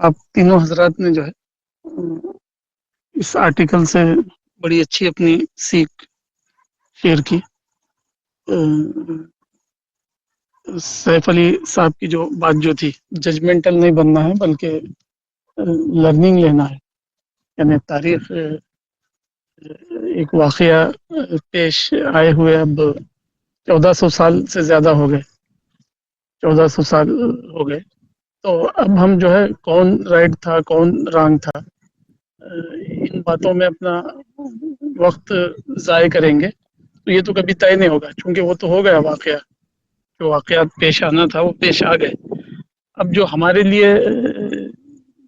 آپ تینوں حضرات نے جو ہے اس آرٹیکل سے بڑی اچھی اپنی سیکھ شیئر کی. سیف علی صاحب کی جو بات جو تھی، ججمنٹل نہیں بننا ہے بلکہ لرننگ لینا ہے. یعنی تاریخ ایک واقعہ پیش آئے ہوئے اب 1400 سال سے زیادہ ہو گئے، 1400 سال ہو گئے. تو اب ہم جو ہے کون رائٹ تھا کون رانگ تھا ان باتوں میں اپنا وقت ضائع کریں گے تو یہ تو کبھی طے نہیں ہوگا، چونکہ وہ تو ہو گیا واقعہ. جو واقعات پیش آنا تھا وہ پیش آ گئے. اب جو ہمارے لیے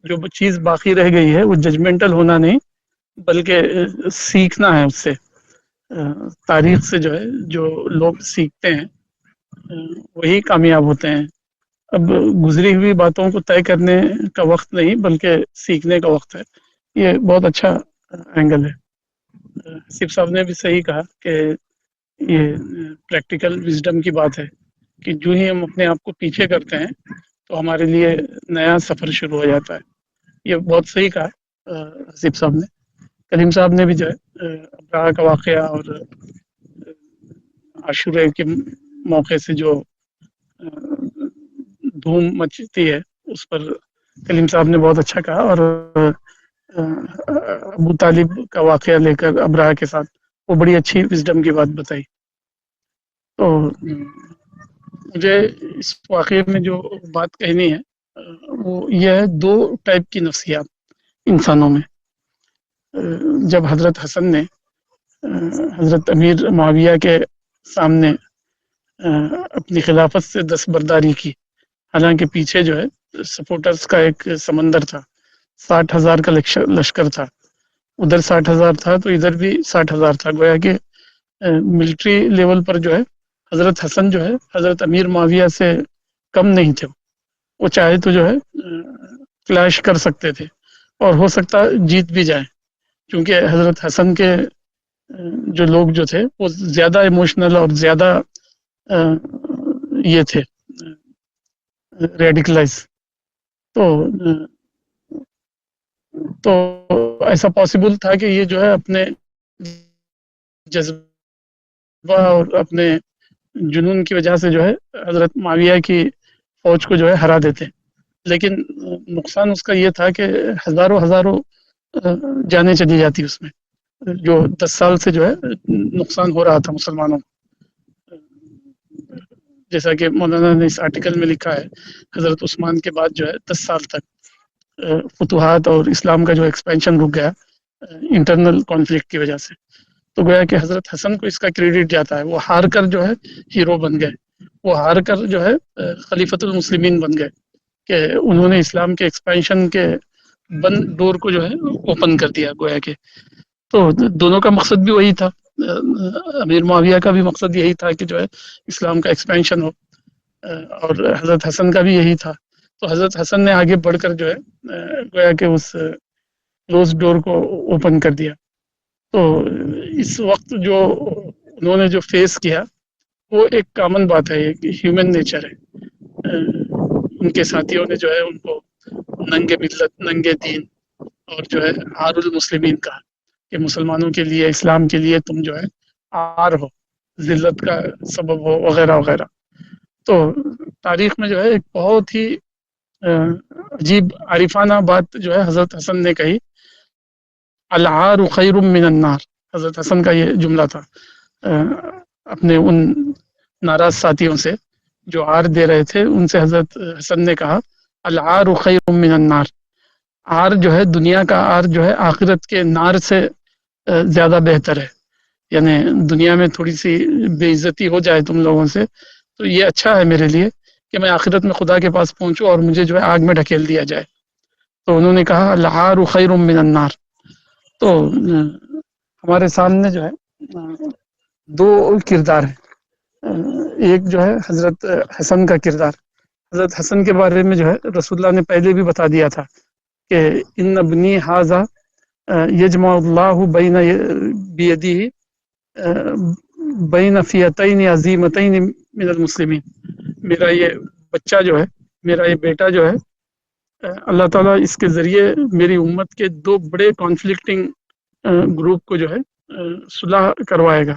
جو چیز باقی رہ گئی ہے وہ ججمنٹل ہونا نہیں بلکہ سیکھنا ہے اس سے. تاریخ سے جو ہے جو لوگ سیکھتے ہیں وہی کامیاب ہوتے ہیں. اب گزری ہوئی باتوں کو طے کرنے کا وقت نہیں بلکہ سیکھنے کا وقت ہے. یہ بہت اچھا اینگل ہے. حسیب صاحب نے بھی صحیح کہا کہ یہ پریکٹیکل وزڈم کی بات ہے کہ جو ہی ہم اپنے آپ کو پیچھے کرتے ہیں تو ہمارے لیے نیا سفر شروع ہو جاتا ہے. یہ بہت صحیح کہا حسیب صاحب نے. کلیم صاحب نے بھی جو ہے ابراہ کا واقعہ اور عاشورے کے موقع سے جو دھوم مچتی ہے اس پر کلیم صاحب نے بہت اچھا کہا. اور ابو طالب کا واقعہ لے کر ابراہ کے ساتھ وہ بڑی اچھی وزڈم کی بات بتائی. تو مجھے اس واقعے میں جو بات کہنی ہے وہ یہ ہے، دو ٹائپ کی نفسیات انسانوں میں. جب حضرت حسن نے حضرت امیر معاویہ کے سامنے اپنی خلافت سے دستبرداری کی، حالانکہ پیچھے جو ہے سپورٹرز کا ایک سمندر تھا، 60,000 کا لشکر تھا. ادھر 60,000 تھا تو ادھر بھی 60,000 تھا. گویا کہ ملٹری لیول پر جو ہے حضرت حسن جو ہے حضرت امیر معاویہ سے کم نہیں تھے. وہ چاہے تو جو ہے کلیش کر سکتے تھے اور ہو سکتا جیت بھی جائیں، کیونکہ حضرت حسن کے جو لوگ جو تھے وہ زیادہ ایموشنل اور زیادہ یہ تھے ریڈیکلائز. تو تو ایسا پاسبل تھا کہ یہ جو ہے اپنے جذبہ اور اپنے جنون کی وجہ سے جو ہے حضرت معاویہ کی فوج کو جو ہے ہرا دیتے. لیکن نقصان اس کا یہ تھا کہ ہزاروں ہزاروں جانیں چلی جاتی اس میں، جو 10 سال سے جو ہے نقصان ہو رہا تھا مسلمانوں. جیسا کہ مولانا نے اس آرٹیکل میں لکھا ہے، حضرت عثمان کے بعد جو ہے 10 سال تک فتوحات اور اسلام کا جو ایکسپینشن رک گیا انٹرنل کانفلکٹ کی وجہ سے. تو گویا کہ حضرت حسن کو اس کا کریڈٹ جاتا ہے. وہ ہار کر جو ہے ہیرو بن گئے، وہ ہار کر جو ہے خلیفۃ المسلمین بن گئے کہ انہوں نے اسلام کے ایکسپینشن کے بند ڈور کو جو ہے اوپن کر دیا. گویا کہ تو دونوں کا مقصد بھی وہی تھا. امیر معاویہ کا بھی مقصد یہی تھا کہ جو ہے اسلام کا ایکسپینشن ہو، اور حضرت حسن کا بھی یہی تھا. تو حضرت حسن نے آگے بڑھ کر جو ہے گویا کہ اس کلوز ڈور کو اوپن کر دیا. تو اس وقت جو انہوں نے جو فیس کیا وہ ایک کامن بات ہے، ایک ہیومن نیچر ہے. ان کے ساتھیوں نے جو ہے ان کو ننگے ملت ننگے دین اور جو ہے عار المسلمین کہا کہ مسلمانوں کے لیے اسلام کے لیے تم جو ہے عار ہو، ذلت کا سبب ہو، وغیرہ وغیرہ. تو تاریخ میں جو ہے ایک بہت ہی عجیب عارفانہ بات جو ہے حضرت حسن نے کہی، العار خیر من النار. حضرت حسن کا یہ جملہ تھا اپنے ان ناراض ساتھیوں سے جو عار دے رہے تھے. ان سے حضرت حسن نے کہا العار خیر من النار. عار جو ہے دنیا کا عار جو ہے آخرت کے نار سے زیادہ بہتر ہے. یعنی دنیا میں تھوڑی سی بے عزتی ہو جائے تم لوگوں سے تو یہ اچھا ہے میرے لیے کہ میں آخرت میں خدا کے پاس پہنچوں اور مجھے جو ہے آگ میں ڈھکیل دیا جائے. تو انہوں نے کہا العار خیر من النار. تو ہمارے سامنے جو ہے دو کردار ہیں. ایک جو ہے حضرت حسن کا کردار. حضرت حسن کے بارے میں جو ہے رسول اللہ نے پہلے بھی بتا دیا تھا کہ ان ابنی ھذا یجمع اللہ بین بیدہ بین فئتین عظیمتین من المسلمین. میرا یہ بچہ جو ہے، میرا یہ بیٹا جو ہے اللہ تعالیٰ اس کے ذریعے میری امت کے دو بڑے کانفلکٹنگ گروپ کو جو ہے صلح کروائے گا.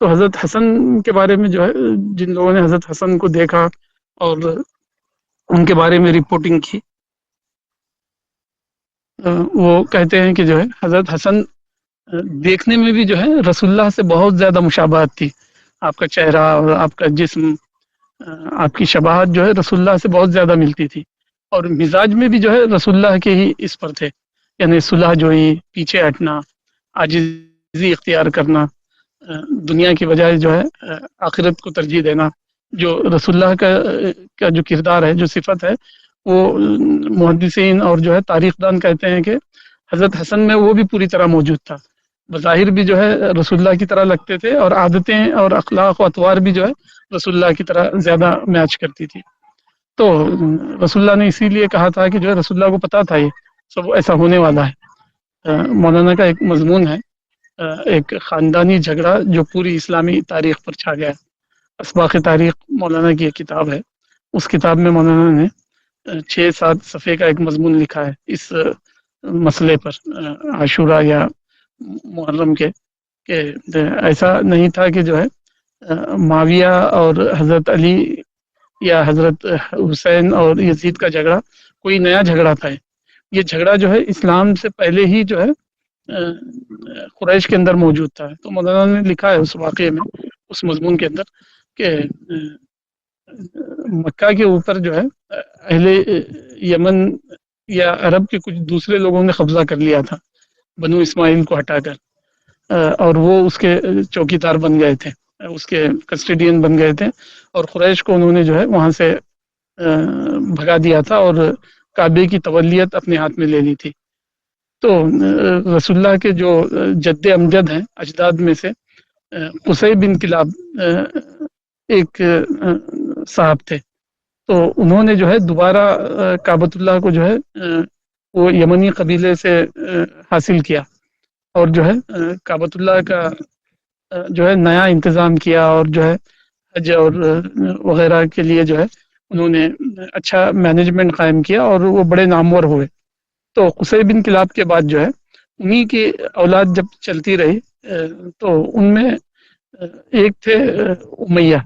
تو حضرت حسن کے بارے میں جو ہے جن لوگوں نے حضرت حسن کو دیکھا اور ان کے بارے میں رپورٹنگ کی وہ کہتے ہیں کہ جو ہے حضرت حسن دیکھنے میں بھی جو ہے رسول اللہ سے بہت زیادہ مشابہت تھی. آپ کا چہرہ اور آپ کا جسم آپ کی شباہت جو ہے رسول اللہ سے بہت زیادہ ملتی تھی اور مزاج میں بھی جو ہے رسول اللہ کے ہی اس پر تھے. یعنی صلح جوئی، پیچھے ہٹنا، عاجزی اختیار کرنا، دنیا کی بجائے جو ہے آخرت کو ترجیح دینا. جو رسول اللہ کا جو کردار ہے، جو صفت ہے، وہ محدثین اور جو ہے تاریخ دان کہتے ہیں کہ حضرت حسن میں وہ بھی پوری طرح موجود تھا. بظاہر بھی جو ہے رسول اللہ کی طرح لگتے تھے اور عادتیں اور اخلاق و اطوار بھی جو ہے رسول اللہ کی طرح زیادہ میچ کرتی تھی. تو رسول اللہ نے اسی لیے کہا تھا کہ جو ہے رسول اللہ کو پتا تھا یہ سب ایسا ہونے والا ہے. مولانا کا ایک مضمون ہے، ایک خاندانی جھگڑا جو پوری اسلامی تاریخ پر چھا گیا ہے. اسباق تاریخ مولانا کی ایک کتاب ہے. اس کتاب میں مولانا نے 6-7 صفحے کا ایک مضمون لکھا ہے اس مسئلے پر، عاشورہ یا محرم کے، کہ ایسا نہیں تھا کہ جو ہے معاویہ اور حضرت علی یا حضرت حسین اور یزید کا جھگڑا کوئی نیا جھگڑا تھا. یہ جھگڑا جو ہے اسلام سے پہلے ہی جو ہے قریش کے اندر موجود تھا. تو مولانا نے لکھا ہے اس واقعے میں، اس مضمون کے اندر، کہ مکہ کے اوپر جو ہے اہل یمن یا عرب کے کچھ دوسرے لوگوں نے قبضہ کر لیا تھا بنو اسماعیل کو ہٹا کر، اور وہ اس کے چوکیدار بن گئے تھے، اس کے کسٹیڈین بن گئے تھے، اور قریش کو انہوں نے جو ہے وہاں سے بھگا دیا تھا اور کعبے کی تولیت اپنے ہاتھ میں لے لی تھی. تو رسول اللہ کے جو جد امجد ہیں اجداد میں سے قصی بن کلاب ایک صاحب تھے. تو انہوں نے جو ہے دوبارہ کعبۃ اللہ کو جو ہے وہ یمنی قبیلے سے حاصل کیا اور جو ہے کعبۃ اللہ کا جو ہے نیا انتظام کیا اور جو ہے حج اور وغیرہ کے لیے جو ہے انہوں نے اچھا مینجمنٹ قائم کیا اور وہ بڑے نامور ہوئے. تو قصی بن کلاب کے بعد جو ہے انہی کی اولاد جب چلتی رہی تو ان میں ایک تھے امیہ،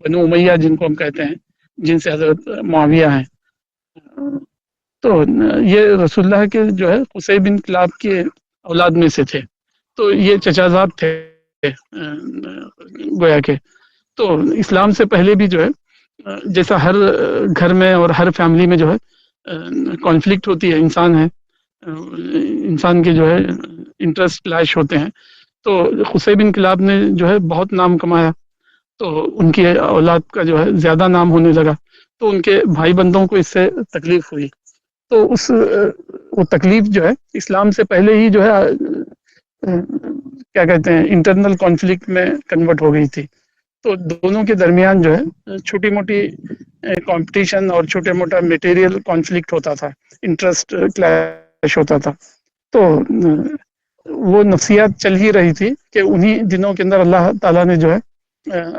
بنو امیہ جن کو ہم کہتے ہیں، جن سے حضرت معاویہ ہیں. تو یہ رسول اللہ کے جو ہے قصی بن کلاب کے اولاد میں سے تھے. تو یہ چچا زاد تھے گویا کے. تو اسلام سے پہلے بھی جو ہے جیسا ہر گھر میں اور ہر فیملی میں جو ہے کانفلکٹ ہوتی ہے، انسان ہے، انسان کے جو ہے انٹرسٹ کلیش ہوتے ہیں. تو قصی بن کلاب نے جو ہے بہت نام کمایا، تو ان کی اولاد کا جو ہے زیادہ نام ہونے لگا، تو ان کے بھائی بندوں کو اس سے تکلیف ہوئی. تو وہ تکلیف جو ہے اسلام سے پہلے ہی جو ہے کیا کہتے ہیں انٹرنل کانفلکٹ میں کنورٹ ہو گئی تھی. تو دونوں کے درمیان جو ہے چھوٹی موٹی کمپٹیشن اور چھوٹا موٹا میٹیریل کانفلکٹ ہوتا تھا، انٹرسٹ کلیش ہوتا تھا. تو وہ نفسیات چل ہی رہی تھی کہ انہی دنوں کے اندر اللہ تعالیٰ نے جو ہے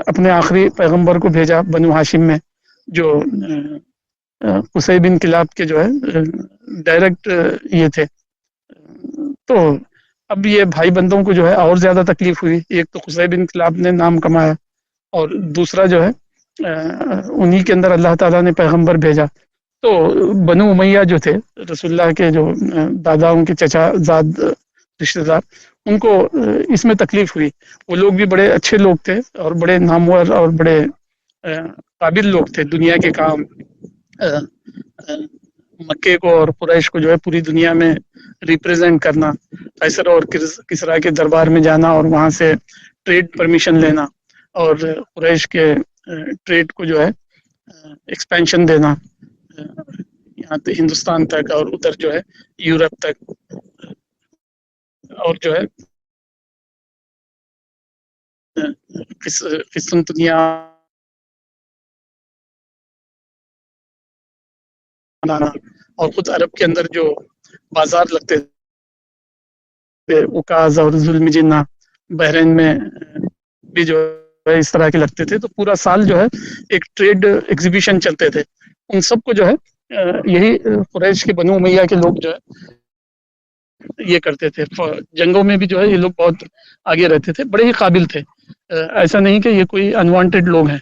اپنے آخری پیغمبر کو بھیجا بنو ہاشم میں، جو قصی بن کلاب کے جو ہے ڈائریکٹ یہ تھے. تو اب یہ بھائی بندوں کو جو ہے اور زیادہ تکلیف ہوئی. ایک تو قصی بن کلاب نے نام کمایا اور دوسرا جو ہے انہی کے اندر اللہ تعالیٰ نے پیغمبر بھیجا. تو بنو امیہ جو تھے رسول اللہ کے جو داداؤں کے چچا زاد رشتہ دار، ان کو اس میں تکلیف ہوئی. وہ لوگ بھی بڑے اچھے لوگ تھے اور بڑے نامور اور بڑے قابل لوگ تھے دنیا کے کام، مکے کو اور قریش کو جو ہے پوری دنیا میں ریپرزینٹ کرنا، قیصر اور کسریٰ کے دربار میں جانا اور وہاں سے ٹریڈ پرمیشن لینا اور قریش کے ٹریڈ کو جو ہے ایکسپینشن دینا یہاں ہندوستان تک اور ادھر جو ہے یورپ تک، اور جو ہے قسطنطنیہ بنانا اور خود عرب کے اندر جو بازار لگتے تھے اوکاز اور ظلم جنہ، بحرین میں بھی جو ہے اس طرح کے لگتے تھے. تو پورا سال جو ہے ایک ٹریڈ ایگزیبیشن چلتے تھے. ان سب کو جو ہے یہی قریش کے بنو امیہ کے لوگ جو ہے یہ کرتے تھے، جنگوں میں بھی جو ہے یہ لوگ بہت آگے رہتے تھے، بڑے ہی قابل تھے. ایسا نہیں کہ یہ کوئی انوانٹیڈ لوگ ہیں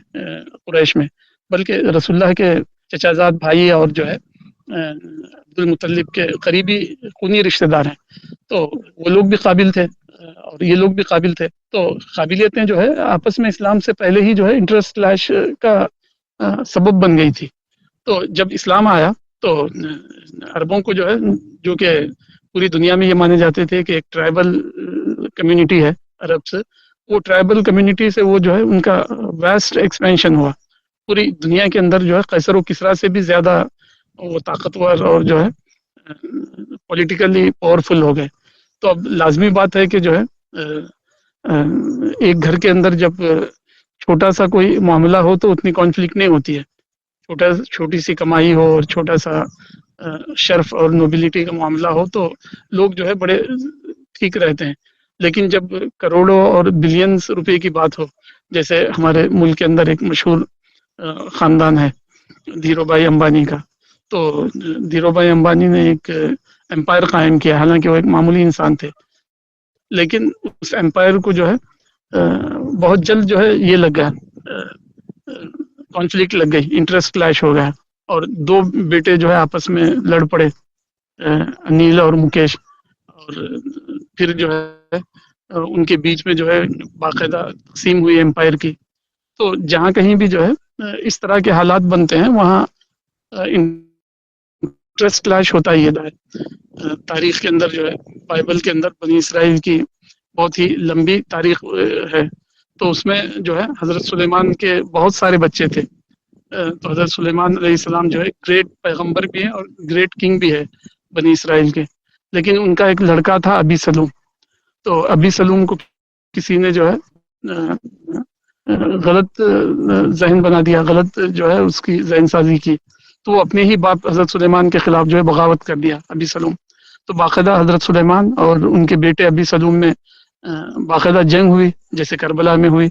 قریش میں، بلکہ رسول اللہ کے چچا زاد بھائی اور جو ہے عبد المطلب کے قریبی خونی رشتہ دار ہیں، تو وہ لوگ بھی قابل تھے اور یہ لوگ بھی قابل تھے. تو قابلیتیں جو ہے آپس میں اسلام سے پہلے ہی جو ہے انٹرسٹ کلیش کا سبب بن گئی تھی. تو جب اسلام آیا تو عربوں کو جو ہے، جو کہ پوری دنیا میں یہ مانے جاتے تھے کہ ایک ٹرائبل کمیونٹی ہے عرب سے، وہ ٹرائبل کمیونٹی سے وہ جو ہے ان کا ویسٹ ایکسپینشن ہوا پوری دنیا کے اندر، جو ہے قیصر و کسریٰ سے بھی زیادہ وہ طاقتور اور جو ہے پولیٹیکلی پاورفل ہو گئے. تو اب لازمی بات ہے کہ جو ہے ایک گھر کے اندر جب چھوٹا سا کوئی معاملہ ہو تو اتنی کانفلکٹ نہیں ہوتی ہے، چھوٹی سی کمائی ہو اور چھوٹا سا شرف اور نوبلٹی کا معاملہ ہو تو لوگ جو ہے بڑے ٹھیک رہتے ہیں. لیکن جب کروڑوں اور بلینز روپے کی بات ہو، جیسے ہمارے ملک کے اندر ایک مشہور خاندان ہے دھیرو بھائی امبانی کا، تو دھیرو بھائی امبانی نے ایک امپائر قائم کیا، حالانکہ وہ ایک معمولی انسان تھے، لیکن اس امپائر کو جو ہے بہت جلد جو ہے یہ لگ گیا، کانفلکٹ لگ گئی، انٹرسٹ کلیش ہو گیا اور دو بیٹے جو ہے آپس میں لڑ پڑے، انیل اور مکیش. اور پھر جو ہے ان کے بیچ میں جو ہے باقاعدہ تقسیم ہوئی امپائر کی. تو جہاں کہیں بھی جو ہے اس طرح کے حالات بنتے ہیں وہاں انٹرسٹ کلیش ہوتا ہی ہے. تاریخ کے اندر جو ہے بائبل کے اندر بنی اسرائیل کی بہت ہی لمبی تاریخ ہے، تو اس میں جو ہے حضرت سلیمان کے بہت سارے بچے تھے. تو حضرت سلیمان علیہ السلام جو ہے گریٹ پیغمبر بھی ہیں اور گریٹ کنگ بھی ہے بنی اسرائیل کے، لیکن ان کا ایک لڑکا تھا ابی سلوم. تو ابی سلوم کو کسی نے جو ہے غلط ذہن بنا دیا، غلط جو ہے اس کی ذہن سازی کی، تو وہ اپنے ہی باپ حضرت سلیمان کے خلاف جو ہے بغاوت کر دیا ابی سلوم. تو باقاعدہ حضرت سلیمان اور ان کے بیٹے ابی سلوم میں باقاعدہ جنگ ہوئی جیسے کربلا میں ہوئی،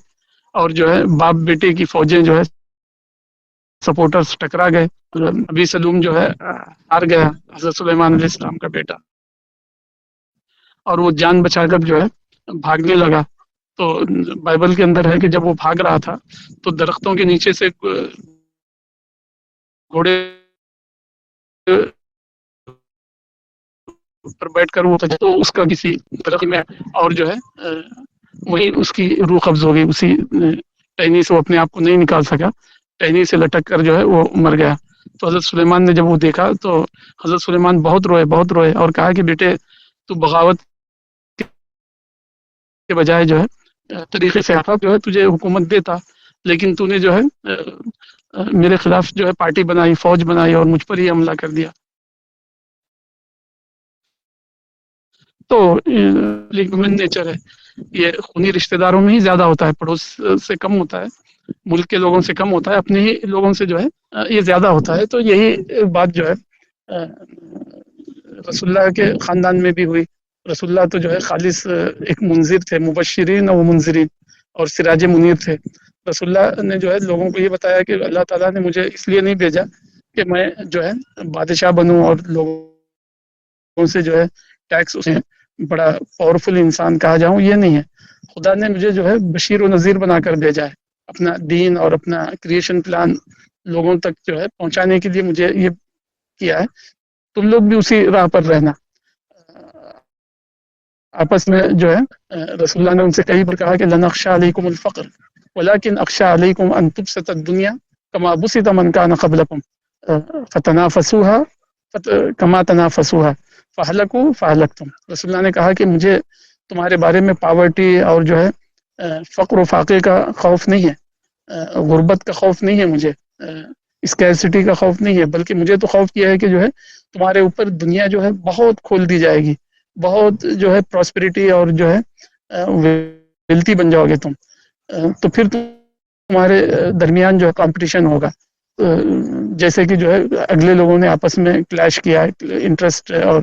اور جو ہے باپ بیٹے کی فوجیں جو ہے سپورٹرز ٹکرا گئے. ابی سلوم جو ہے ہار گیا، حضرت سلیمان علیہ السلام کا بیٹا، اور وہ جان بچا کر جو ہے بھاگنے لگا. تو بائبل کے اندر ہے کہ جب وہ بھاگ رہا تھا تو درختوں کے نیچے سے گھوڑے پر بیٹھ کر وہ تو اس کا کسی درخت میں اور جو ہے وہی اس کی روح قبض ہو گئی، اسی ٹہنی سے وہ اپنے آپ کو نہیں نکال سکا، ٹہنی سے لٹک کر جو ہے وہ مر گیا. تو حضرت سلیمان نے جب وہ دیکھا تو حضرت سلیمان بہت روئے اور کہا کہ بیٹے تو بغاوت کے بجائے جو ہے طریقے سے آتا جو ہے تجھے حکومت دیتا، لیکن تو نے جو ہے میرے خلاف جو ہے پارٹی بنائی، فوج بنائی اور مجھ پر ہی حملہ کر دیا. تو ہیومن نیچر ہے، یہ خونی رشتہ داروں میں ہی زیادہ ہوتا ہے، پڑوس سے کم ہوتا ہے، ملک کے لوگوں سے کم ہوتا ہے، اپنے ہی لوگوں سے جو ہے یہ زیادہ ہوتا ہے. تو یہی بات جو ہے رسول اللہ کے خاندان میں بھی ہوئی. رسول اللہ تو جو ہے خالص ایک منذر تھے، مبشرین و منذرین اور سراج منیر تھے. رسول اللہ نے جو ہے لوگوں کو یہ بتایا کہ اللہ تعالیٰ نے مجھے اس لیے نہیں بھیجا کہ میں جو ہے بادشاہ بنوں اور لوگوں سے جو ہے ٹیکس اسے بڑا پاورفل انسان کہا جاؤں، یہ نہیں ہے. خدا نے مجھے جو ہے بشیر و نذیر بنا کر بھیجا ہے، اپنا دین اور اپنا کریشن پلان لوگوں تک جو ہے پہنچانے کے لیے مجھے یہ کیا ہے. تم لوگ بھی اسی راہ پر رہنا. آپس میں جو ہے رسول اللہ نے ان سے کئی بار کہا کہ لنخشى علیکم الفقر ولكن اخشى علیکم ان تبسط الدنيا كما بسط من كان قبلكم فتنافسوها كما تنافسوها فهلكوا فهلكتم. رسول اللہ نے کہا کہ مجھے تمہارے بارے میں پاورٹی اور جو ہے فقر و فاقے کا خوف نہیں ہے، غربت کا خوف نہیں ہے، مجھے اسکیرسٹی کا خوف نہیں ہے، بلکہ مجھے تو خوف کیا ہے کہ جو ہے تمہارے اوپر دنیا جو ہے بہت کھول دی جائے گی، بہت جو ہے پراسپیرٹی اور جو ہے ویلتھی بن جاؤ گے تم، تو پھر تمہارے درمیان جو ہے کمپٹیشن ہوگا. جیسے کہ جو ہے اگلے لوگوں نے آپس میں کلیش کیا ہے، انٹرسٹ اور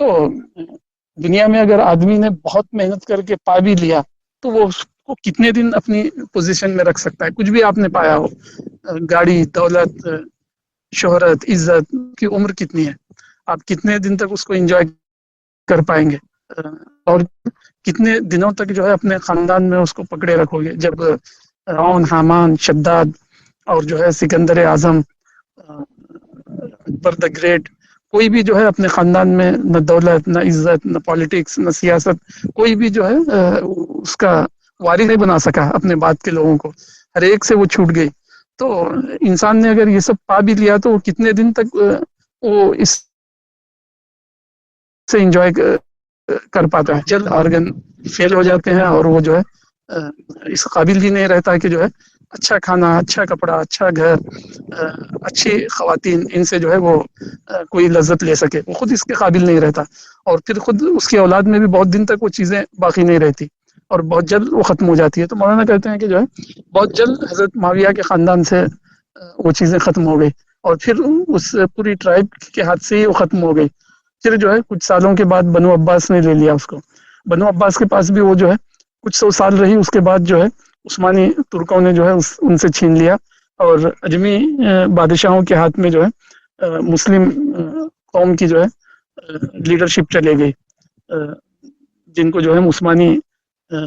تو دنیا میں اگر آدمی نے بہت محنت کر کے پا بھی لیا تو وہ اس کو کتنے دن اپنی پوزیشن میں رکھ سکتا ہے؟ کچھ بھی آپ نے پایا ہو، گاڑی، دولت، شہرت، عزت، کی عمر کتنی ہے؟ آپ کتنے دن تک اس کو انجوائے کر پائیں گے؟ اور کتنے دنوں تک جو ہے اپنے خاندان میں اس کو پکڑے رکھو گے؟ جب فرعون، حامان، شداد اور جو ہے سکندر اعظم، اکبر دا گریٹ، کوئی بھی جو ہے اپنے خاندان میں نہ دولت، نہ عزت، نہ پالیٹکس، نہ سیاست، کوئی بھی جو ہے اس کا وارث نہیں بنا سکا اپنے بعد کے لوگوں کو، ہر ایک سے وہ چھوٹ گئی۔ تو انسان نے اگر یہ سب پا بھی لیا تو وہ کتنے دن تک وہ اس سے انجوائے کر پاتا ہے؟ جلد آرگن فیل ہو جاتے ہیں اور وہ جو ہے اس قابل ہی نہیں رہتا کہ جو ہے اچھا کھانا، اچھا کپڑا، اچھا گھر، اچھی خواتین، ان سے جو ہے وہ کوئی لذت لے سکے، وہ خود اس کے قابل نہیں رہتا، اور پھر خود اس کی اولاد میں بھی بہت دن تک وہ چیزیں باقی نہیں رہتی اور بہت جلد وہ ختم ہو جاتی ہے۔ تو مولانا کہتے ہیں کہ جو ہے بہت جلد حضرت معاویہ کے خاندان سے وہ چیزیں ختم ہو گئی، اور پھر اس پوری ٹرائب کے ہاتھ سے ہی وہ ختم ہو گئی۔ پھر جو ہے کچھ سالوں کے بعد بنو عباس نے لے لیا اس کو، بنو عباس کے پاس بھی وہ جو ہے کچھ سو سال رہی، اس کے بعد جو ہے عثمانی ترکوں نے جو ہے ان سے چھین لیا، اور اجمی بادشاہوں کے ہاتھ میں جو ہے مسلم قوم کی جو ہے لیڈرشپ چلے گئی، جن کو جو ہے عثمانی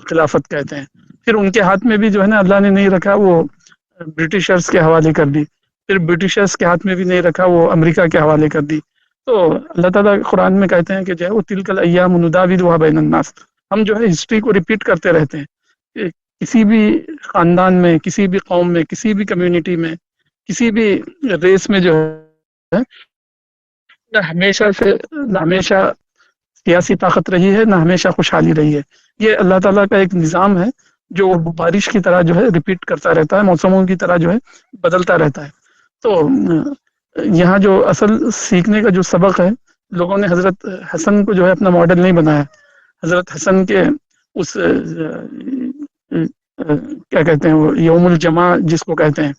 خلافت کہتے ہیں۔ پھر ان کے ہاتھ میں بھی جو ہے نا اللہ نے نہیں رکھا، وہ برٹشرز کے حوالے کر دی، پھر برٹشرز کے ہاتھ میں بھی نہیں رکھا، وہ امریکہ کے حوالے کر دی۔ تو اللہ تعالیٰ قرآن میں کہتے ہیں کہ جو ہے وہ تلک الایام نداولها بین الناس، ہم جو ہے ہسٹری کو ریپیٹ کرتے رہتے ہیں کہ کسی بھی خاندان میں، کسی بھی قوم میں، کسی بھی کمیونٹی میں، کسی بھی ریس میں جو ہے نہ ہمیشہ سیاسی طاقت رہی ہے، نہ ہمیشہ خوشحالی رہی ہے۔ یہ اللہ تعالیٰ کا ایک نظام ہے جو بارش کی طرح جو ہے ریپیٹ کرتا رہتا ہے، موسموں کی طرح جو ہے بدلتا رہتا ہے۔ تو یہاں جو اصل سیکھنے کا جو سبق ہے، لوگوں نے حضرت حسن کو جو ہے اپنا ماڈل نہیں بنایا۔ حضرت حسن کے اس کیا کہتے ہیں وہ یوم الجمع جس کو کہتے ہیں،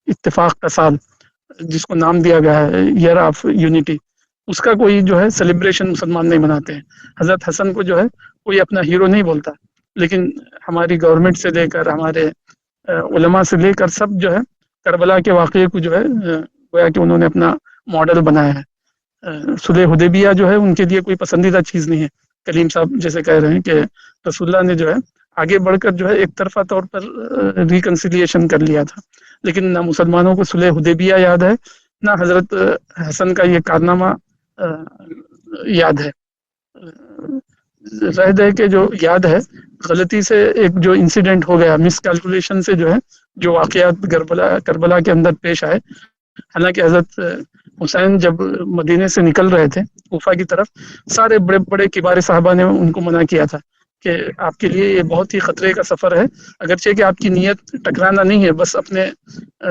اتفاق کا سال جس کو نام دیا گیا ہے ایئر آف یونٹی، اس کا کوئی جو ہے سیلیبریشن مسلمان نہیں مناتے ہیں۔ حضرت حسن کو جو ہے کوئی اپنا ہیرو نہیں بولتا، لیکن ہماری گورنمنٹ سے لے کر، ہمارے علماء سے لے کر سب جو ہے کربلا کے واقعے کو جو ہے گویا کہ انہوں نے اپنا ماڈل بنایا ہے۔ صلح حدیبیہ جو ہے ان کے لیے کوئی پسندیدہ چیز نہیں ہے۔ کلیم صاحب جیسے کہہ رہے ہیں کہ رسول اللہ نے جو ہے آگے بڑھ کر جو ہے ایک طرفہ طور پر ریکنسیلیشن کر لیا تھا، لیکن نہ مسلمانوں کو صلح حدیبیہ یاد ہے، نہ حضرت حسن کا یہ کارنامہ یاد ہے۔ رہ دے کہ جو یاد ہے، غلطی سے ایک جو انسیڈنٹ ہو گیا، مس کیلکولیشن سے جو ہے جو واقعات کربلا کے اندر پیش آئے، حالانکہ حضرت حسین جب مدینے سے نکل رہے تھے کوفہ کی طرف، سارے بڑے بڑے کبار صحابہ نے ان کو منع کیا تھا کہ آپ کے لیے یہ بہت ہی خطرے کا سفر ہے، اگرچہ کہ آپ کی نیت ٹکرانا نہیں ہے، بس اپنے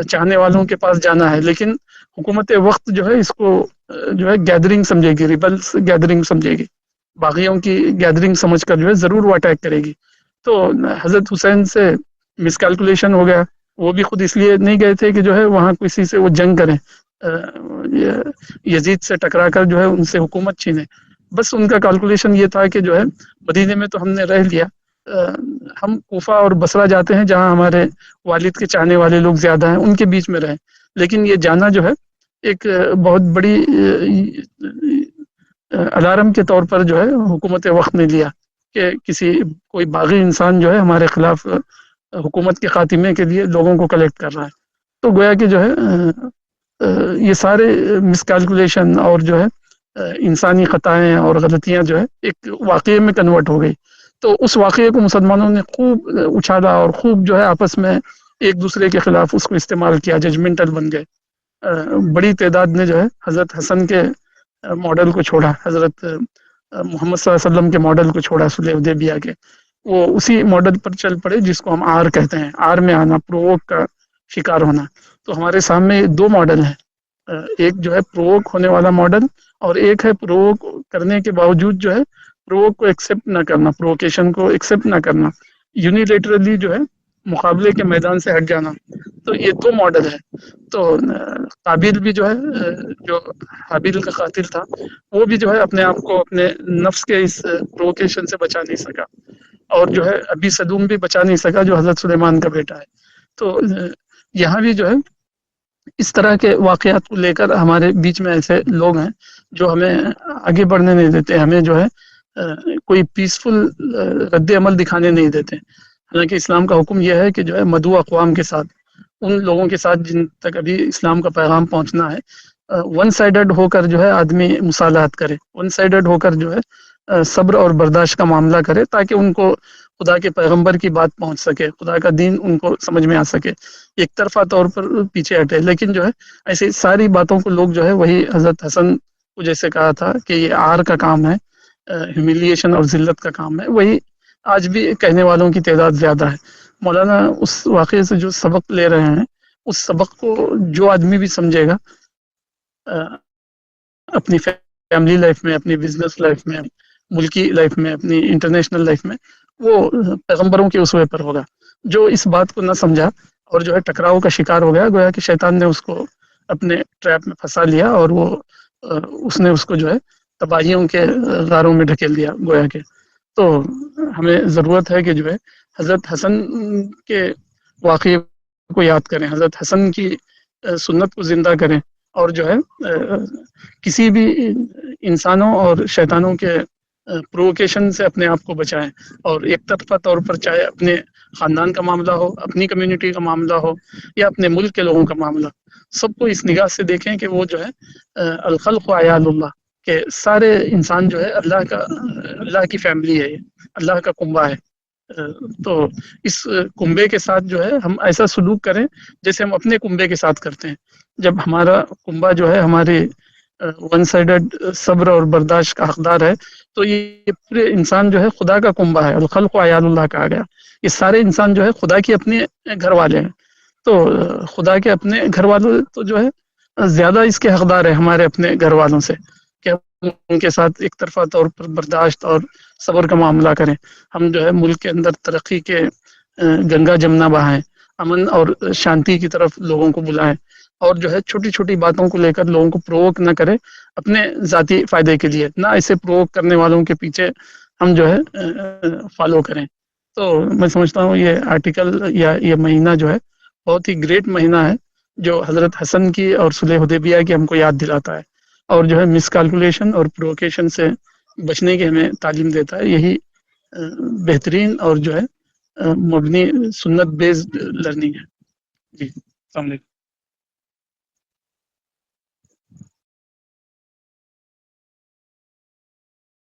چاہنے والوں کے پاس جانا ہے، لیکن حکومت وقت جو ہے اس کو جو ہے گیدرنگ سمجھے گی، ریبلس گیدرنگ سمجھے گی، باغیوں کی گیدرنگ سمجھ کر جو ہے ضرور وہ اٹیک کرے گی۔ تو حضرت حسین سے مس کیلکولیشن ہو گیا، وہ بھی خود اس لیے نہیں گئے تھے کہ جو ہے وہاں کسی سے وہ جنگ کریں، یزید سے ٹکرا کر جو ہے ان سے حکومت چھینے، بس ان کا کیلکولیشن یہ تھا کہ جو ہے مدینے میں تو ہم نے رہ لیا، ہم کوفہ اور بصرہ جاتے ہیں جہاں ہمارے والد کے چاہنے والے لوگ زیادہ ہیں، ان کے بیچ میں رہیں، لیکن یہ جانا جو ہے ایک بہت بڑی الارم کے طور پر جو ہے حکومت وقت نے لیا کہ کوئی باغی انسان جو ہے ہمارے خلاف حکومت کے خاتمے کے لیے لوگوں کو کلیکٹ کر رہا ہے۔ تو گویا کہ جو ہے یہ سارے مس کیلکولیشن اور جو ہے انسانی خطائیں اور غلطیاں جو ہے ایک واقعے میں کنورٹ ہو گئی۔ تو اس واقعے کو مسلمانوں نے خوب اچھالا اور خوب جو ہے آپس میں ایک دوسرے کے خلاف اس کو استعمال کیا، ججمنٹل بن گئے۔ بڑی تعداد نے جو ہے حضرت حسن کے ماڈل کو چھوڑا، حضرت محمد صلی اللہ علیہ وسلم کے ماڈل کو چھوڑا، صلح حدیبیہ کے، وہ اسی ماڈل پر چل پڑے جس کو ہم آر کہتے ہیں، آر میں آنا، پرووک کا شکار ہونا۔ تو ہمارے سامنے دو ماڈل ہیں، ایک جو ہے پرووک ہونے والا ماڈل، اور ایک ہے پرووک کرنے کے باوجود جو ہے پرووک کو ایکسیپٹ نہ کرنا، پرووکیشن کو ایکسیپٹ نہ کرنا، یونیلیٹرلی جو ہے مقابلے کے میدان سے ہٹ جانا، تو یہ دو ماڈل ہے۔ تو قابیل بھی جو ہے جو حابیل کا قاتل تھا، وہ بھی جو ہے اپنے آپ کو اپنے نفس کے اس پروکیشن سے بچا نہیں سکا، اور جو ہے ابھی صدوم بھی بچا نہیں سکا جو حضرت سلیمان کا بیٹا ہے۔ تو یہاں بھی جو ہے اس طرح کے واقعات کو لے کر ہمارے بیچ میں ایسے لوگ ہیں جو ہمیں آگے بڑھنے نہیں دیتے، ہمیں جو ہے کوئی پیسفل رد عمل دکھانے نہیں دیتے۔ حالانکہ اسلام کا حکم یہ ہے کہ جو ہے مدعو اقوام کے ساتھ، ان لوگوں کے ساتھ جن تک ابھی اسلام کا پیغام پہنچنا ہے، ون سائیڈڈ ہو کر جو ہے آدمی مصالحت کرے، ون سائیڈڈ ہو کر جو ہے صبر اور برداشت کا معاملہ کرے، تاکہ ان کو خدا کے پیغمبر کی بات پہنچ سکے، خدا کا دین ان کو سمجھ میں آ سکے، ایک طرفہ طور پر پیچھے ہٹے۔ لیکن جو ہے ایسی ساری باتوں کو لوگ جو ہے وہی حضرت حسن کو جیسے کہا تھا کہ یہ آر کا کام ہے، ہیومیلیشن اور ذلت کا کام ہے، وہی آج بھی کہنے والوں کی تعداد زیادہ ہے۔ مولانا اس واقعے سے جو سبق لے رہے ہیں، اس سبق کو جو آدمی بھی سمجھے گا اپنی فیملی لائف میں، اپنی بزنس لائف میں، ملکی لائف میں، اپنی انٹرنیشنل لائف میں، وہ پیغمبروں کے اسوے پر ہوگا۔ جو اس بات کو نہ سمجھا اور جو ہے ٹکراؤ کا شکار ہو گیا، گویا کہ شیطان نے اس کو اپنے ٹریپ میں پھنسا لیا، اور وہ اس نے اس کو جو ہے تباہیوں کے غاروں میں ڈھکیل دیا گویا کہ۔ تو ہمیں ضرورت ہے کہ جو ہے حضرت حسن کے واقعے کو یاد کریں، حضرت حسن کی سنت کو زندہ کریں، اور جو ہے کسی بھی انسانوں اور شیطانوں کے پرووکیشن سے اپنے آپ کو بچائیں، اور ایک طرفہ طور پر چاہے اپنے خاندان کا معاملہ ہو، اپنی کمیونٹی کا معاملہ ہو، یا اپنے ملک کے لوگوں کا معاملہ، سب کو اس نگاہ سے دیکھیں کہ وہ جو ہے الخلق و عیال اللہ، کہ سارے انسان جو ہے اللہ کی فیملی ہے، یہ اللہ کا کنبہ ہے۔ تو اس کنبے کے ساتھ جو ہے ہم ایسا سلوک کریں جیسے ہم اپنے کنبے کے ساتھ کرتے ہیں۔ جب ہمارا کنبہ جو ہے ہمارے ون سائیڈڈ صبر اور برداشت کا حقدار ہے، تو یہ پورے انسان جو ہے خدا کا کنبہ ہے، الخلق و عیال اللہ کہا گیا۔ یہ سارے انسان جو ہے خدا کی اپنے گھر والے ہیں۔ تو خدا کے اپنے گھر والوں تو جو ہے زیادہ اس کے حقدار ہے ہمارے اپنے گھر والوں سے، کہ ہم ان کے ساتھ ایک طرفہ طور پر برداشت اور صبر کا معاملہ کریں۔ ہم جو ہے ملک کے اندر ترقی کے گنگا جمنا بہائیں، امن اور شانتی کی طرف لوگوں کو بلائیں، اور جو ہے چھوٹی چھوٹی باتوں کو لے کر لوگوں کو پرووک نہ کرے اپنے ذاتی فائدے کے لیے، نہ ایسے پرووک کرنے والوں کے پیچھے ہم جو ہے فالو کریں۔ تو میں سمجھتا ہوں یہ آرٹیکل یا یہ مہینہ جو ہے بہت ہی گریٹ مہینہ ہے، جو حضرت حسن کی اور صلح حدیبیہ کی ہم کو یاد دلاتا ہے، اور جو ہے مس کیلکولیشن اور پرووکیشن سے بچنے کی ہمیں تعلیم دیتا ہے۔ یہی بہترین اور جو ہے مبنی سنت بیسڈ لرننگ ہے۔ جی، السلام علیکم۔